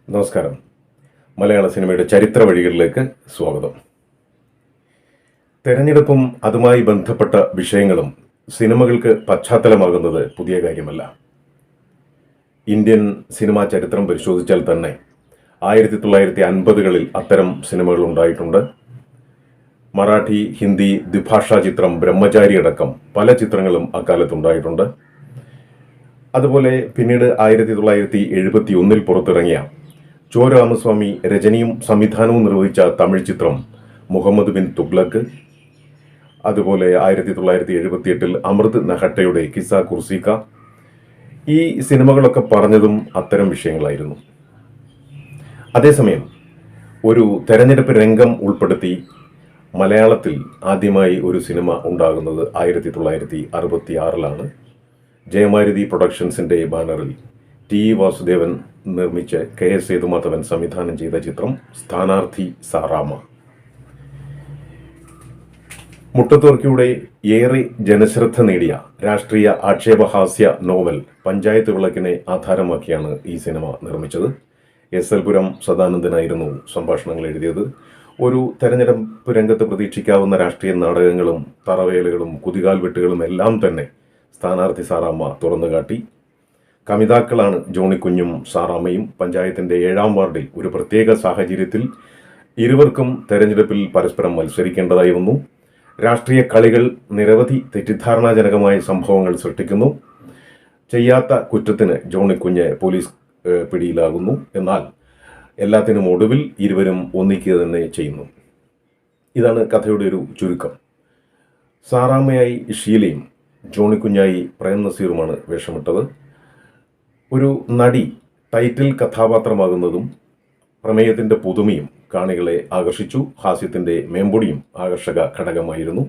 നമസ്കാരം. മലയാള സിനിമയുടെ ചരിത്ര വഴികളിലേക്ക് സ്വാഗതം. തെരഞ്ഞെടുപ്പും അതുമായി ബന്ധപ്പെട്ട വിഷയങ്ങളും സിനിമകൾക്ക് പശ്ചാത്തലമാകുന്നത് പുതിയ കാര്യമല്ല. ഇന്ത്യൻ സിനിമാ ചരിത്രം പരിശോധിച്ചാൽ തന്നെ 1950കളിൽ അത്തരം സിനിമകൾ ഉണ്ടായിട്ടുണ്ട്. മറാഠി, ഹിന്ദി ദ്വിഭാഷാ ചിത്രം ബ്രഹ്മചാരി അടക്കം പല ചിത്രങ്ങളും അക്കാലത്തുണ്ടായിട്ടുണ്ട്. അതുപോലെ പിന്നീട് 1971 പുറത്തിറങ്ങിയ ചോ രാമസ്വാമി രചനയും സംവിധാനവും നിർവഹിച്ച തമിഴ് ചിത്രം മുഹമ്മദ് ബിൻ തുഗ്ലക്, അതുപോലെ 1978 അമൃത് നഹട്ടയുടെ കിസ്സ കുർസിക്ക, ഈ സിനിമകളൊക്കെ പറഞ്ഞതും അത്തരം വിഷയങ്ങളായിരുന്നു. അതേസമയം ഒരു തെരഞ്ഞെടുപ്പ് രംഗം ഉൾപ്പെടുത്തി മലയാളത്തിൽ ആദ്യമായി ഒരു സിനിമ ഉണ്ടാകുന്നത് 1966 ജയമാരുതി പ്രൊഡക്ഷൻസിൻ്റെ ബാനറിൽ ടി വാസുദേവൻ നിർമ്മിച്ച് KS സേതുമാധവൻ സംവിധാനം ചെയ്ത ചിത്രം സ്ഥാനാർത്ഥി സാറാമ. മുട്ടത്തുവർക്കിയുടെ ഏറെ ജനശ്രദ്ധ നേടിയ രാഷ്ട്രീയ ആക്ഷേപഹാസ്യ നോവൽ പഞ്ചായത്ത് വിളക്കിനെ ആധാരമാക്കിയാണ് ഈ സിനിമ നിർമ്മിച്ചത്. SL പുരം സദാനന്ദനായിരുന്നു സംഭാഷണങ്ങൾ എഴുതിയത്. ഒരു തെരഞ്ഞെടുപ്പ് രംഗത്ത് പ്രതീക്ഷിക്കാവുന്ന രാഷ്ട്രീയ നാടകങ്ങളും തറവേലുകളും കുതികാൽ വെട്ടുകളും എല്ലാം തന്നെ സ്ഥാനാർത്ഥി സാറാമ്മ തുറന്നുകാട്ടി. കമിതാക്കളാണ് ജോണിക്കുഞ്ഞും സാറാമ്മയും. പഞ്ചായത്തിൻ്റെ 7ാം വാർഡിൽ ഒരു പ്രത്യേക സാഹചര്യത്തിൽ ഇരുവർക്കും തെരഞ്ഞെടുപ്പിൽ പരസ്പരം മത്സരിക്കേണ്ടതായി വന്നു. രാഷ്ട്രീയ കളികൾ നിരവധി തെറ്റിദ്ധാരണാജനകമായ സംഭവങ്ങൾ സൃഷ്ടിക്കുന്നു. ചെയ്യാത്ത കുറ്റത്തിന് ജോണിക്കുഞ്ഞ് പോലീസ് പിടിയിലാകുന്നു. എന്നാൽ എല്ലാത്തിനും ഒടുവിൽ ഇരുവരും ഒന്നിക്കുക തന്നെ ചെയ്യുന്നു. ഇതാണ് കഥയുടെ ഒരു ചുരുക്കം. സാറാമ്മയായി ഷീലയും ജോണിക്കുഞ്ഞായി പ്രേം നസീറുമാണ് വേഷമിട്ടത്. ഒരു നടി ടൈറ്റിൽ കഥാപാത്രമാകുന്നതും പ്രമേയത്തിൻ്റെ പുതുമയും കാണികളെ ആകർഷിച്ചു. ഹാസ്യത്തിൻ്റെ മേമ്പൊടിയും ആകർഷക ഘടകമായിരുന്നു.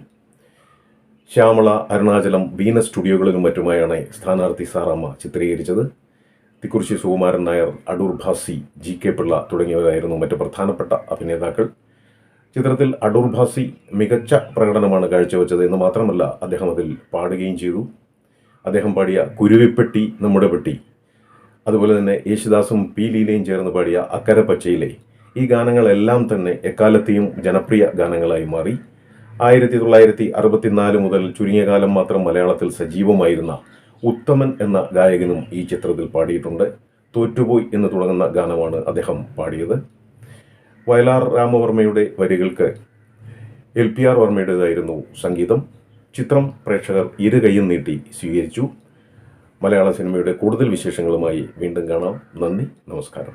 ശ്യാമള, അരുണാചലം, വീനസ് സ്റ്റുഡിയോകളിലും മറ്റുമായാണ് സ്ഥാനാർത്ഥി സാറാമ്മ ചിത്രീകരിച്ചത്. തിക്കുറിശ്ശി സുകുമാരൻ നായർ, അടൂർ ഭാസി, GK പിള്ള തുടങ്ങിയവരായിരുന്നു മറ്റ് പ്രധാനപ്പെട്ട അഭിനേതാക്കൾ. ചിത്രത്തിൽ അടൂർ ഭാസി മികച്ച പ്രകടനമാണ് കാഴ്ചവെച്ചത് എന്ന് മാത്രമല്ല, അദ്ദേഹം അതിൽ പാടുകയും ചെയ്തു. അദ്ദേഹം പാടിയ കുരുവിപ്പെട്ടി നമ്മുടെ പെട്ടി, അതുപോലെ തന്നെ യേശുദാസും P ലീലയും ചേർന്ന് പാടിയ അക്കരെ പച്ചയിലെ, ഈ ഗാനങ്ങളെല്ലാം തന്നെ എക്കാലത്തെയും ജനപ്രിയ ഗാനങ്ങളായി മാറി. 1964 മുതൽ ചുരുങ്ങിയ കാലം മാത്രം മലയാളത്തിൽ സജീവമായിരുന്ന ഉത്തമൻ എന്ന ഗായകനും ഈ ചിത്രത്തിൽ പാടിയിട്ടുണ്ട്. തോറ്റുപോയി എന്ന് തുടങ്ങുന്ന ഗാനമാണ് അദ്ദേഹം പാടിയത്. വയലാർ രാമവർമ്മയുടെ വരികൾക്ക് LPR വർമ്മയുടേതായിരുന്നു സംഗീതം. ചിത്രം പ്രേക്ഷകർ ഇരു കൈയും നീട്ടി സ്വീകരിച്ചു. മലയാള സിനിമയുടെ കൂടുതൽ വിശേഷങ്ങളുമായി വീണ്ടും കാണാം. നന്ദി, നമസ്കാരം.